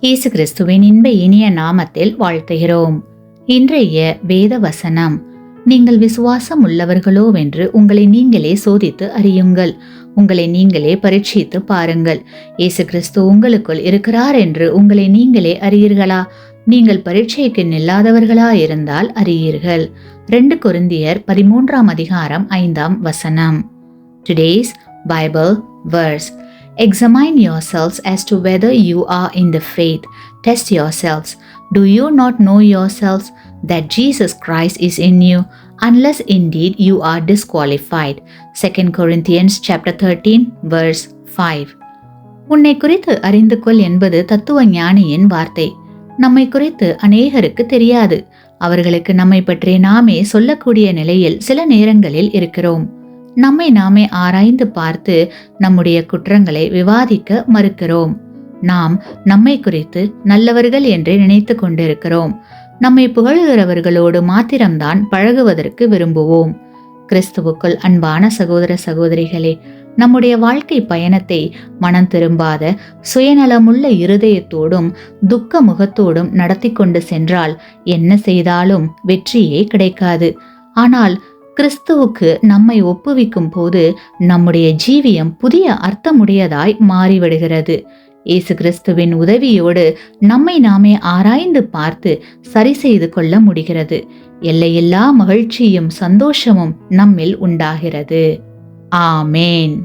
இயேசு கிறிஸ்துவின் இன்ப இனிய நாமத்தில் வாழ்த்துகிறோம். இன்றைய வேத வசனம், நீங்கள் விசுவாசம் உள்ளவர்களோவென்று உங்களை நீங்களே சோதித்து அறியுங்கள், உங்களை நீங்களே பரீட்சித்து பாருங்கள். இயேசு கிறிஸ்து உங்களுக்குள் இருக்கிறார் என்று உங்களை நீங்களே அறியீர்களா? நீங்கள் பரீட்சைக்கு நில்லாதவர்களா இருந்தால் அறியீர்கள். 2 கொரிந்தியர் 13ஆம் அதிகாரம் 5ஆம் வசனம். Today's Bible verse. Examine yourselves as to whether you are in the faith. Test yourselves. Do you not know yourselves that Jesus Christ is in you, unless indeed you are disqualified? 2 Corinthians chapter 13 verse 5. உன்னை குறித்து அறிந்து கொள் என்பது தத்துவ ஞானியின் வார்த்தை. நம்மை குறித்து அநேகருக்கு தெரியாது. அவர்களுக்கு நம்மை பற்றி நாமே சொல்லக்கூடிய நிலையில் சில நேரங்களில் இருக்கிறோம். நம்மை நாமே ஆராய்ந்து பார்த்து நம்முடைய குற்றங்களை விவாதிக்க மறுக்கிறோம். நாம் நம்மை குறித்து நல்லவர்கள் என்று நினைத்து கொண்டிருக்கிறோம். நம்மை புகழுகிறவர்களோடு மாத்திரம்தான் பழகுவதற்கு விரும்புவோம். கிறிஸ்துவுக்குள் அன்பான சகோதர சகோதரிகளே, நம்முடைய வாழ்க்கை பயணத்தை மனம் திரும்பாத சுயநலமுள்ள இருதயத்தோடும் துக்க முகத்தோடும் நடத்தி கொண்டு சென்றால் என்ன செய்தாலும் வெற்றியே கிடைக்காது. ஆனால் கிறிஸ்துவுக்கு நம்மை ஒப்புவிக்கும் போது நம்முடைய ஜீவியம் புதிய அர்த்தமுடையதாய் மாறிவிடுகிறது. இயேசு கிறிஸ்துவின் உதவியோடு நம்மை நாமே ஆராய்ந்து பார்த்து சரி செய்து கொள்ள முடிகிறது. எல்லையில்லா மகிழ்ச்சியும் சந்தோஷமும் நம்மில் உண்டாகிறது. ஆமேன்.